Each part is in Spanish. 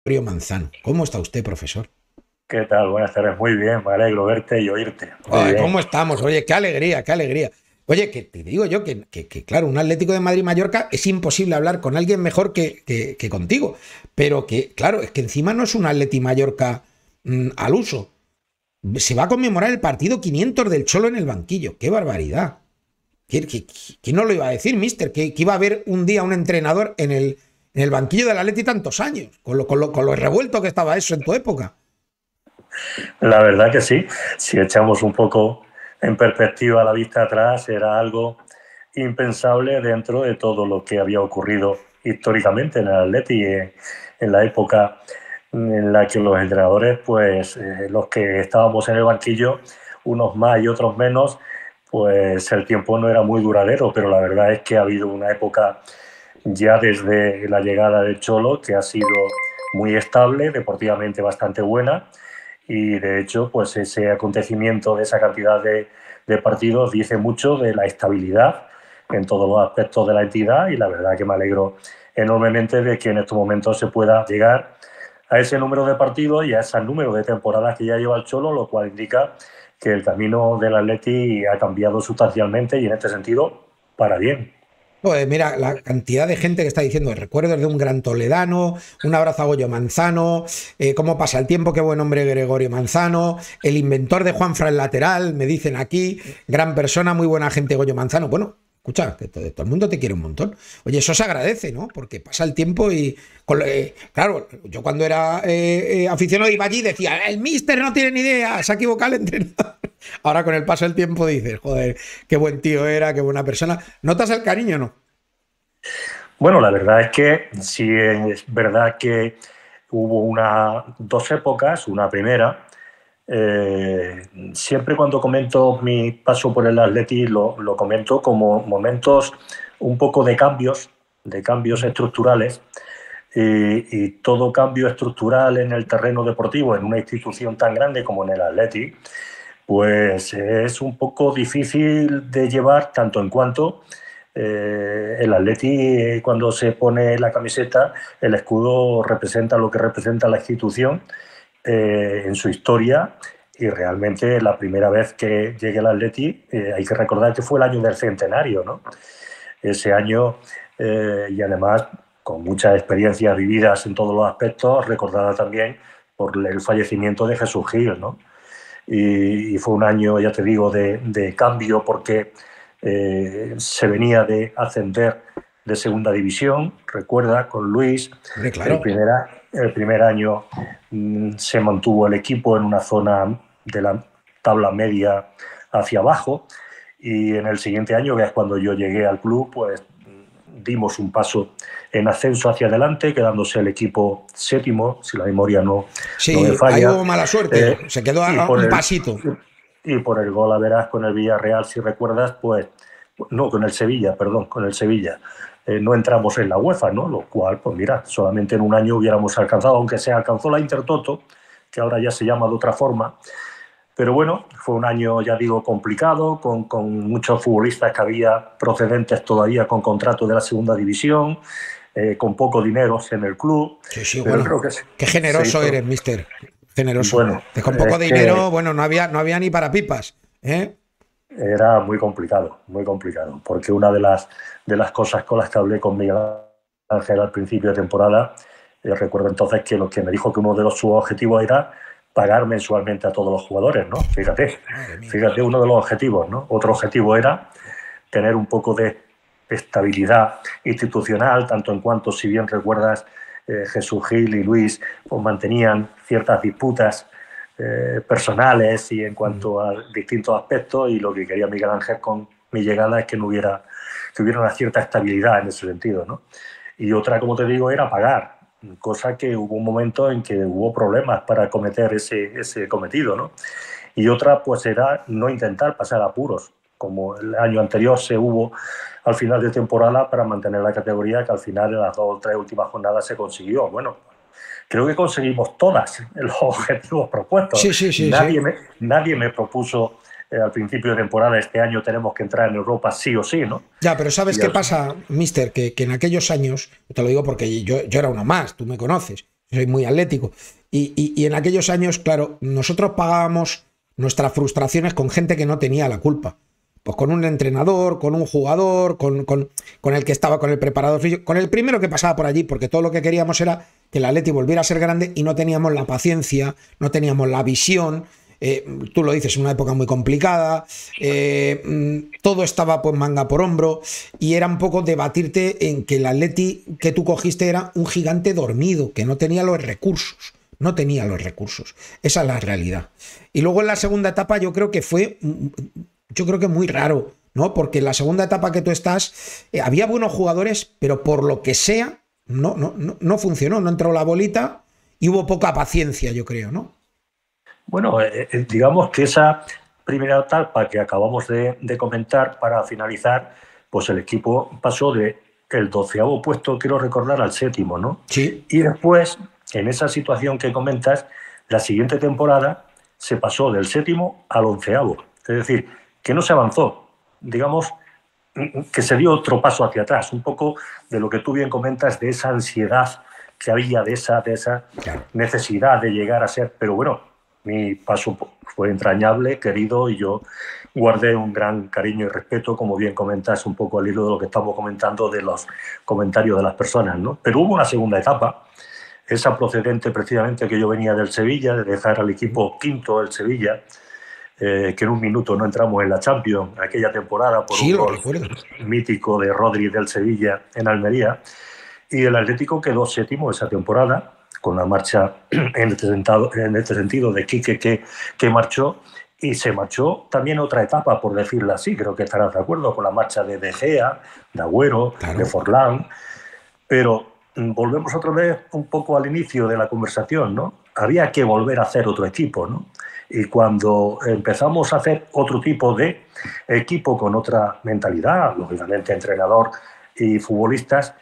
Manzano. ¿Cómo está usted, profesor? ¿Qué tal? Buenas tardes. Muy bien, me alegro verte y oírte. Muy Ay, bien. ¿cómo estamos? Oye, qué alegría, qué alegría. Oye, que te digo yo que, claro, un Atlético de Madrid-Mallorca es imposible hablar con alguien mejor que contigo. Pero que, claro, es que encima no es un Atleti-Mallorca al uso. Se va a conmemorar el partido 500 del Cholo en el banquillo. ¡Qué barbaridad! ¿Quién no lo iba a decir, mister? Que iba a haber un día un entrenador en el banquillo del Atleti tantos años. Con lo revuelto que estaba eso en tu época. La verdad que sí. Si echamos un poco en perspectiva la vista atrás, era algo impensable dentro de todo lo que había ocurrido históricamente en el Atleti, en la época en la que los entrenadores, pues los que estábamos en el banquillo, unos más y otros menos, pues el tiempo no era muy duradero, pero la verdad es que ha habido una época ya desde la llegada de Cholo que ha sido muy estable, deportivamente bastante buena, y de hecho pues ese acontecimiento de esa cantidad de partidos dice mucho de la estabilidad en todos los aspectos de la entidad, y la verdad que me alegro enormemente de que en estos momentos se pueda llegar a ese número de partidos y a ese número de temporadas que ya lleva el Cholo, lo cual indica que el camino del Atleti ha cambiado sustancialmente y en este sentido para bien. Pues mira, la cantidad de gente que está diciendo recuerdos de un gran toledano, un abrazo a Goyo Manzano, cómo pasa el tiempo, qué buen hombre Gregorio Manzano, el inventor de Juanfra el lateral, me dicen aquí, gran persona, muy buena gente Goyo Manzano. Bueno, escucha, que todo el mundo te quiere un montón. Oye, eso se agradece, ¿no? Porque pasa el tiempo y, claro, yo cuando era aficionado iba allí y decía, el míster no tiene ni idea, se ha equivocado el entrenador. Ahora con el paso del tiempo dices, joder, qué buen tío era, qué buena persona. ¿Notas el cariño o no? Bueno, la verdad es que sí es verdad que hubo dos épocas. Una primera, siempre cuando comento mi paso por el Atleti lo comento como momentos un poco de cambios estructurales, y todo cambio estructural en el terreno deportivo, en una institución tan grande como en el Atleti, pues es un poco difícil de llevar, tanto en cuanto el Atleti, cuando se pone la camiseta, el escudo representa lo que representa la institución en su historia, y realmente la primera vez que llegué al Atleti, hay que recordar que fue el año del centenario, ¿no? Ese año, y además con muchas experiencias vividas en todos los aspectos, recordada también por el fallecimiento de Jesús Gil, ¿no? Y fue un año, ya te digo, de cambio, porque se venía de ascender de segunda división, recuerda, con Luis. Hombre, El claro. primer, el primer año se mantuvo el equipo en una zona de la tabla media hacia abajo, y en el siguiente año, que es cuando yo llegué al club, pues dimos un paso en ascenso hacia adelante, quedándose el equipo séptimo, si la memoria no me Sí, ahí falla. hubo mala Eh, suerte. Se quedó y, a por un el, pasito. y por el gol a verás con el Villarreal, si recuerdas, pues, no, con el Sevilla, perdón, con el Sevilla. No entramos en la UEFA, ¿no? Lo cual, pues mira, solamente en un año hubiéramos alcanzado, aunque se alcanzó la Intertoto, que ahora ya se llama de otra forma. Pero bueno, fue un año, ya digo, complicado, con muchos futbolistas que había procedentes todavía con contrato de la segunda división, con poco dinero en el club, Sí, sí, pero bueno. creo que Qué se generoso hizo. eres, mister. Generoso. Bueno, Que con es poco que dinero, bueno, no había ni para pipas. ¿Eh? era muy complicado, porque una de las cosas con las que hablé con Miguel Ángel al principio de temporada, recuerdo entonces que lo que me dijo que uno de sus objetivos era pagar mensualmente a todos los jugadores, ¿no? Madre mía. Fíjate uno de los objetivos, ¿no? Otro objetivo era tener un poco de estabilidad institucional, tanto en cuanto, si bien recuerdas, Jesús Gil y Luis pues, mantenían ciertas disputas personales y en cuanto a distintos aspectos, y lo que quería Miguel Ángel con mi llegada es que no hubiera, que hubiera una cierta estabilidad en ese sentido, ¿no? Y otra, como te digo, era pagar, cosa que hubo un momento en que hubo problemas para cometer ese cometido, ¿no? Y otra, pues era no intentar pasar apuros, como el año anterior se hubo al final de temporada para mantener la categoría, que al final en las dos o tres últimas jornadas se consiguió. Bueno, creo que conseguimos todas los objetivos propuestos. Sí, sí, sí, sí. Nadie me propuso al principio de temporada, este año tenemos que entrar en Europa sí o sí, ¿no? Ya, pero ¿sabes Y qué al, pasa, mister? Que en aquellos años, te lo digo porque yo era uno más, tú me conoces. soy muy atlético. Y en aquellos años, claro, nosotros pagábamos nuestras frustraciones con gente que no tenía la culpa. Pues con un entrenador, con un jugador, con el que estaba, con el preparador físico, con el primero que pasaba por allí, porque todo lo que queríamos era que el Atleti volviera a ser grande y no teníamos la paciencia, no teníamos la visión. Tú lo dices, una época muy complicada, todo estaba pues manga por hombro y era un poco debatirte en que el Atleti que tú cogiste era un gigante dormido, que no tenía los recursos. No tenía los recursos. Esa es la realidad. Y luego en la segunda etapa yo creo que fue, yo creo que muy raro, ¿no? Porque en la segunda etapa que tú estás, había buenos jugadores, pero por lo que sea, no funcionó, no entró la bolita y hubo poca paciencia, yo creo, ¿no? Bueno, digamos que esa primera etapa que acabamos de comentar para finalizar, pues el equipo pasó del 12º puesto, quiero recordar, al 7º, ¿no? Sí. Y después, en esa situación que comentas, la siguiente temporada se pasó del 7º al 11º. Es decir, que no se avanzó. Digamos que se dio otro paso hacia atrás. Un poco de lo que tú bien comentas, de esa ansiedad que había, de esa necesidad de llegar a ser. Pero bueno, mi paso fue entrañable, querido, y yo guardé un gran cariño y respeto, como bien comentas, un poco al hilo de lo que estamos comentando, de los comentarios de las personas, ¿no? Pero hubo una segunda etapa, esa procedente precisamente que yo venía del Sevilla, de dejar al equipo quinto del Sevilla, que en un minuto no entramos en la Champions aquella temporada por un gol mítico de Rodri del Sevilla en Almería, y el Atlético quedó 7º esa temporada, con la marcha en este sentido de Quique que marchó, y se marchó también otra etapa, por decirlo así, creo que estarás de acuerdo, con la marcha de De Gea, de Agüero, claro, de Forlán, pero volvemos otra vez un poco al inicio de la conversación, ¿no? Había que volver a hacer otro equipo, ¿no? Y cuando empezamos a hacer otro tipo de equipo con otra mentalidad, lógicamente entrenador y futbolistas,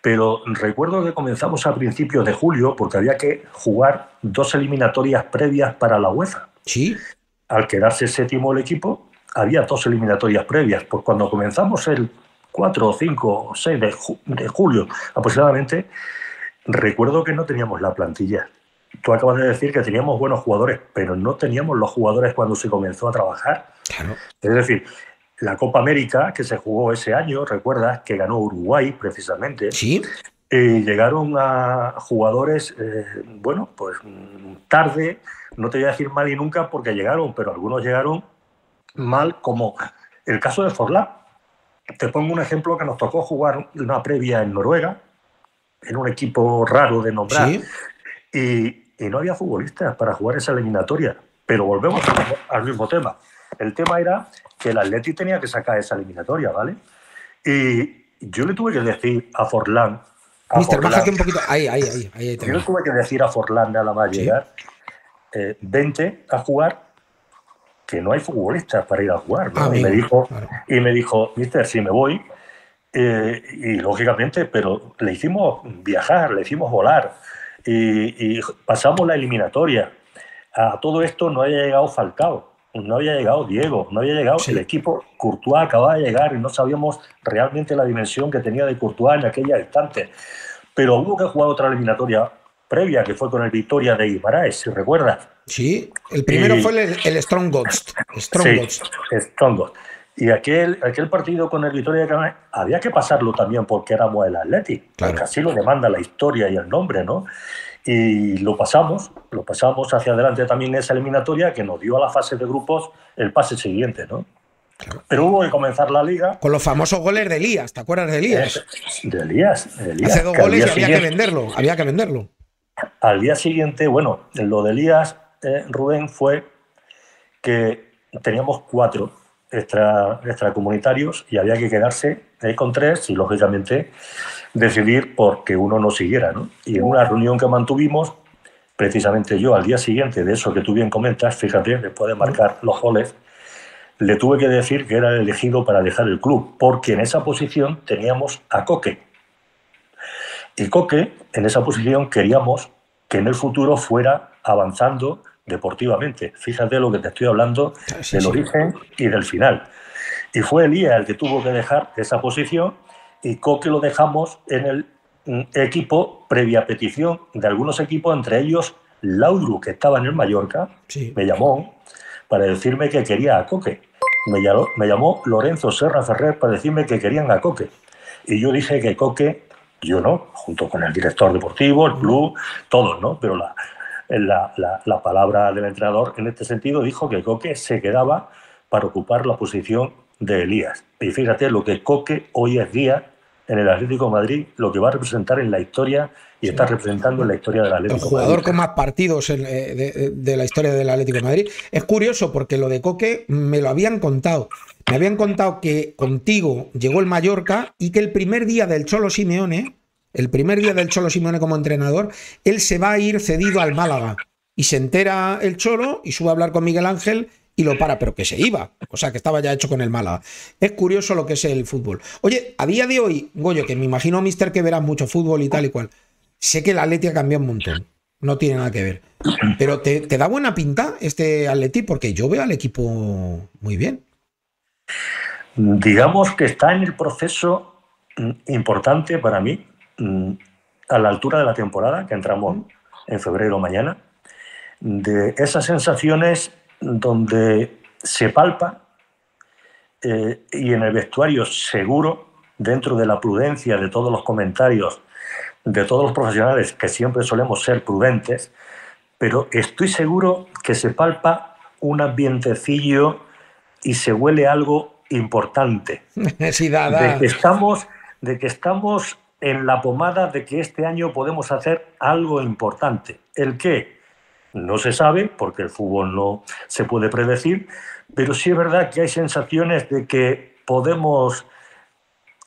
pero recuerdo que comenzamos a principios de julio porque había que jugar 2 eliminatorias previas para la UEFA. Sí. Al quedarse 7º el equipo, había 2 eliminatorias previas. Pues cuando comenzamos el 4, 5 o 6 de julio aproximadamente, recuerdo que no teníamos la plantilla. Tú acabas de decir que teníamos buenos jugadores, pero no teníamos los jugadores cuando se comenzó a trabajar. Claro. Es decir, la Copa América que se jugó ese año, recuerdas, que ganó Uruguay precisamente. Sí. Llegaron a jugadores, bueno, pues tarde, no te voy a decir mal y nunca porque llegaron, pero algunos llegaron mal, como el caso de Forlán. Te pongo un ejemplo que nos tocó jugar una previa en Noruega, en un equipo raro de nombrar, ¿sí? Y no había futbolistas para jugar esa eliminatoria. Pero volvemos al mismo tema. El tema era que el Atleti tenía que sacar esa eliminatoria, ¿vale? Y yo le tuve que decir a Forlán... Mister, bájate un poquito. Ahí. Yo le tuve que decir a Forlán nada más llegar, vente a jugar, que no hay futbolistas para ir a jugar, ¿no? Y me dijo, mister, si me voy, y lógicamente, pero le hicimos viajar, le hicimos volar, y pasamos la eliminatoria. A todo esto no había llegado Falcao, no había llegado Diego, no había llegado el equipo. Courtois acababa de llegar y no sabíamos realmente la dimensión que tenía de Courtois en aquella instante. Pero hubo que jugar otra eliminatoria previa, que fue con el Victoria de Guimaraes, si recuerdas. Sí, el primero fue el Strong Ghost. Strong Ghost. Y aquel partido con el Victoria de Guimaraes había que pasarlo también porque éramos el Atleti, claro, porque así lo demanda la historia y el nombre, ¿no? Y lo pasamos hacia adelante también esa eliminatoria que nos dio a la fase de grupos el pase siguiente, ¿no? Claro. Pero hubo que comenzar la liga. Con los famosos goles de Elías, ¿te acuerdas de Elías? De Elías. Hace 2 goles y había que venderlo. Al día siguiente, bueno, lo de Elías, Rubén, fue que teníamos 4 extracomunitarios y había que quedarse con 3 y, lógicamente, decidir porque uno no siguiera, ¿no? Y en una reunión que mantuvimos, precisamente yo, al día siguiente de eso que tú bien comentas, fíjate, después de marcar los goles, le tuve que decir que era el elegido para dejar el club, porque en esa posición teníamos a Coque. Y Coque, en esa posición, queríamos que en el futuro fuera avanzando deportivamente. Fíjate lo que te estoy hablando del origen y del final. Y fue Elías el que tuvo que dejar esa posición y Coque lo dejamos en el equipo previa petición de algunos equipos, entre ellos Laudru, que estaba en el Mallorca, Sí. me llamó para decirme que quería a Coque. Me llamó Lorenzo Serra Ferrer para decirme que querían a Coque. Y yo dije que Coque, yo no, junto con el director deportivo, el club, todos, ¿no? Pero la palabra del entrenador en este sentido dijo que Coque se quedaba para ocupar la posición de Elías. Y fíjate lo que Coque hoy es día en el Atlético de Madrid, lo que va a representar en la historia y está representando en la historia del Atlético de Madrid. El jugador con más partidos de la historia del Atlético de Madrid. Es curioso porque lo de Coque me lo habían contado. Me habían contado que contigo llegó el Mallorca y que el primer día del Cholo Simeone como entrenador, él se va a ir cedido al Málaga. Y se entera el Cholo y sube a hablar con Miguel Ángel y lo para, pero que se iba, o sea, que estaba ya hecho con el Málaga. Es curioso lo que es el fútbol. Oye, a día de hoy, Goyo, que me imagino, mister, que verás mucho fútbol y tal y cual, sé que el Atleti ha cambiado un montón, no tiene nada que ver, pero ¿te da buena pinta este Atleti? Porque yo veo al equipo muy bien. Digamos que está en el proceso importante para mí, a la altura de la temporada, que entramos en febrero mañana, de esas sensaciones donde se palpa y en el vestuario seguro, dentro de la prudencia de todos los comentarios de todos los profesionales, que siempre solemos ser prudentes, pero estoy seguro que se palpa un ambientecillo y se huele algo importante. Sí, da. De que estamos en la pomada de que este año podemos hacer algo importante. ¿El qué? No se sabe, porque el fútbol no se puede predecir, pero sí es verdad que hay sensaciones de que podemos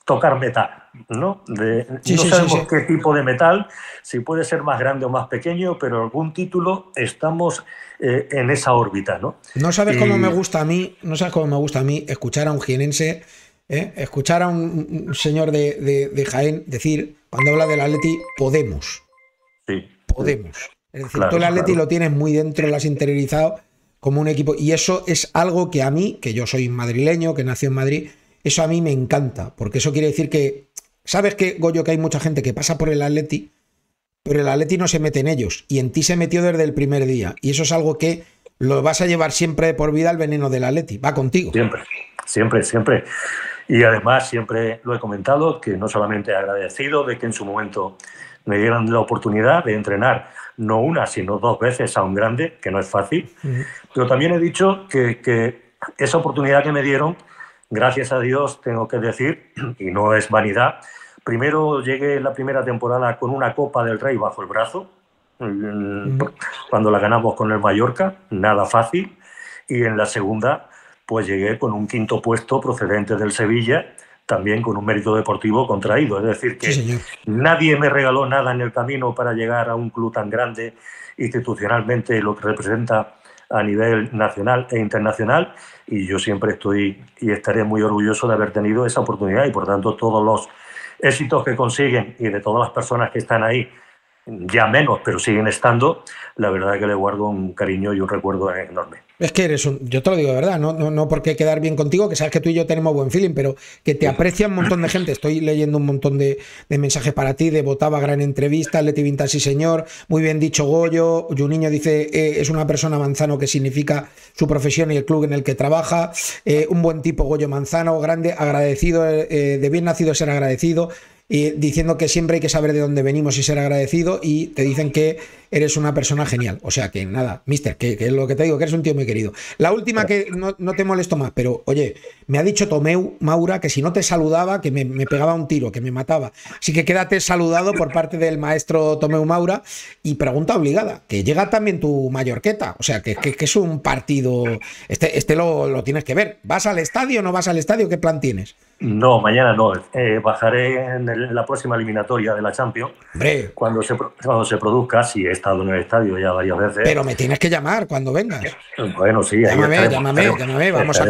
tocar metal, ¿no? No sabemos qué tipo de metal, si puede ser más grande o más pequeño, pero algún título estamos en esa órbita, ¿no? No sabes cómo me gusta a mí escuchar a un jienense, escuchar a un señor de Jaén decir, cuando habla del Atleti, Podemos. Sí. Podemos. Es decir, claro, tú el Atleti lo tienes muy dentro, lo has interiorizado como un equipo. Y eso es algo que a mí, que yo soy madrileño, que nació en Madrid, eso a mí me encanta. Porque eso quiere decir que, ¿sabes qué, Goyo? Que hay mucha gente que pasa por el Atleti, pero el Atleti no se mete en ellos. Y en ti se metió desde el primer día. Y eso es algo que lo vas a llevar siempre de por vida, el veneno del Atleti. Va contigo. Siempre. Y además siempre lo he comentado, que no solamente agradecido de que en su momento me dieran la oportunidad de entrenar no una, sino 2 veces a un grande, que no es fácil. Pero también he dicho que esa oportunidad que me dieron, gracias a Dios, tengo que decir, y no es vanidad, primero llegué la primera temporada con una Copa del Rey bajo el brazo, cuando la ganamos con el Mallorca, nada fácil, y en la segunda pues llegué con un 5º puesto procedente del Sevilla, también con un mérito deportivo contraído. Es decir, que nadie me regaló nada en el camino para llegar a un club tan grande institucionalmente, lo que representa a nivel nacional e internacional, y yo siempre estoy y estaré muy orgulloso de haber tenido esa oportunidad, y por tanto todos los éxitos que consiguen y de todas las personas que están ahí, ya menos, pero siguen estando, la verdad es que le guardo un cariño y un recuerdo enorme. Es que eres yo te lo digo de verdad, no por qué quedar bien contigo, que sabes que tú y yo tenemos buen feeling, pero que te aprecia un montón de gente. Estoy leyendo un montón de mensajes para ti, de Botava, gran entrevista, Leti Vintage, sí señor, muy bien dicho Goyo. Juninho dice, es una persona Manzano, que significa su profesión y el club en el que trabaja. Un buen tipo Goyo Manzano, grande, agradecido, de bien nacido ser agradecido. Y diciendo que siempre hay que saber de dónde venimos y ser agradecido, y te dicen que eres una persona genial. O sea que nada, mister, que es lo que te digo, que eres un tío muy querido. La última, que no te molesto más, pero oye, me ha dicho Tomeu Maura que si no te saludaba, que me pegaba un tiro, que me mataba. Así que quédate saludado por parte del maestro Tomeu Maura. Y pregunta obligada, que llega también tu Mallorqueta, o sea que es un partido, este lo tienes que ver. ¿Vas al estadio o no vas al estadio? ¿Qué plan tienes? No, mañana no. Bajaré en la próxima eliminatoria de la Champions. Hombre. Cuando se produzca, si he estado en el estadio ya varias veces. Pero me tienes que llamar cuando vengas. Bueno, sí. Llámame. Vamos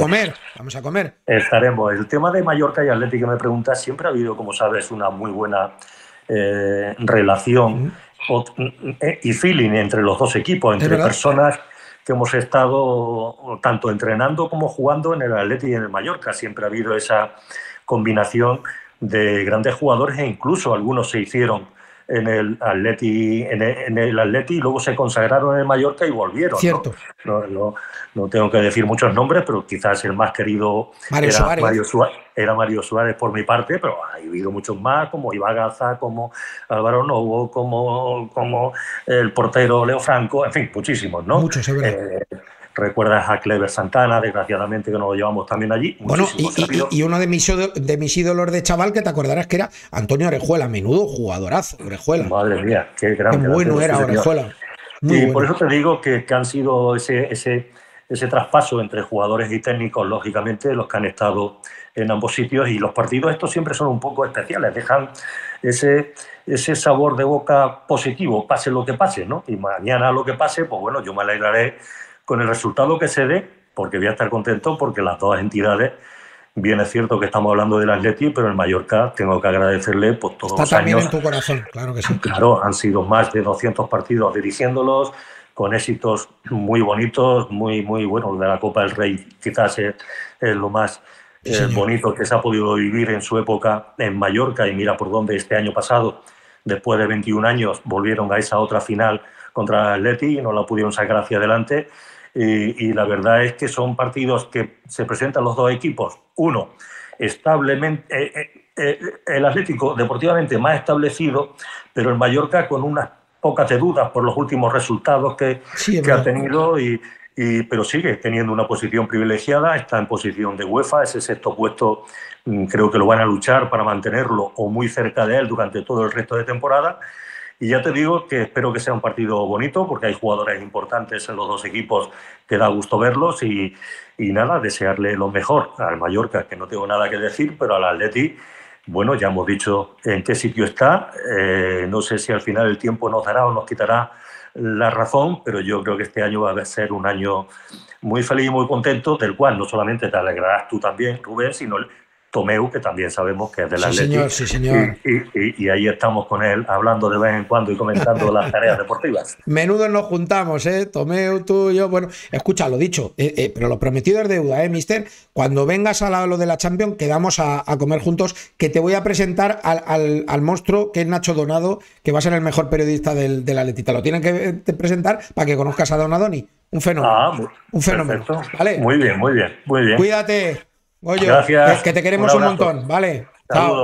a comer. Estaremos. El tema de Mallorca y Atleti que me preguntas, siempre ha habido, como sabes, una muy buena relación y feeling entre los dos equipos, entre personas que hemos estado tanto entrenando como jugando en el Atleti y en el Mallorca. Siempre ha habido esa combinación de grandes jugadores e incluso algunos se hicieron en el Atleti, y luego se consagraron en el Mallorca y volvieron. Cierto. No tengo que decir muchos nombres, pero quizás el más querido era Mario Suárez por mi parte, pero ha habido muchos más, como Iván Gaza, como Álvaro Novo, como el portero Leo Franco, en fin, muchísimos, ¿no? Muchos, es verdad. Recuerdas a Cleber Santana, desgraciadamente, que nos lo llevamos también allí. Bueno, y uno de mis ídolos de chaval, que te acordarás que era Antonio Orejuela, menudo jugadorazo, Orejuela. Madre mía, qué grande. Qué bueno era Orejuela. Muy bueno. Por eso te digo que han sido ese traspaso entre jugadores y técnicos, lógicamente, los que han estado en ambos sitios, y los partidos estos siempre son un poco especiales, dejan ese sabor de boca positivo, pase lo que pase, ¿no? Y mañana lo que pase, pues bueno, yo me alegraré con el resultado que se dé, porque voy a estar contento, porque las dos entidades, bien es cierto que estamos hablando del Atleti, pero el Mallorca tengo que agradecerle por todos los años. Está también en tu corazón, claro que sí. Claro, han sido más de 200 partidos dirigiéndolos, con éxitos muy bonitos, muy buenos. De la Copa del Rey quizás es lo más bonito que se ha podido vivir en su época en Mallorca, y mira por dónde este año pasado, después de 21 años, volvieron a esa otra final contra el Atleti y no la pudieron sacar hacia adelante. Y la verdad es que son partidos que se presentan los dos equipos, uno establemente, el Atlético deportivamente más establecido, pero el Mallorca con unas pocas de dudas por los últimos resultados que ha tenido, pero sigue teniendo una posición privilegiada, está en posición de UEFA, ese sexto puesto creo que lo van a luchar para mantenerlo o muy cerca de él durante todo el resto de temporada. Y ya te digo que espero que sea un partido bonito, porque hay jugadores importantes en los dos equipos que da gusto verlos, y nada, desearle lo mejor al Mallorca, que no tengo nada que decir, pero al Atleti, bueno, ya hemos dicho en qué sitio está. No sé si al final el tiempo nos dará o nos quitará la razón, pero yo creo que este año va a ser un año muy feliz y muy contento, del cual no solamente te alegrarás tú también, Rubén, sino Tomeu, que también sabemos que es del Atleti. Sí, señor. Y ahí estamos con él, hablando de vez en cuando y comentando las tareas deportivas. Menudo nos juntamos, Tomeu, tú, yo. Bueno, escucha, lo dicho, pero lo prometido es deuda, mister. Cuando vengas a lo de la Champions, quedamos a comer juntos, que te voy a presentar al monstruo, que es Nacho Donado, que va a ser el mejor periodista del Atleti. Te lo tienen que presentar para que conozcas a Donadoni. Un fenómeno. Un fenómeno. ¿Vale? Muy bien. Cuídate. Oye, gracias. Que te queremos un montón, ¿vale? Chao.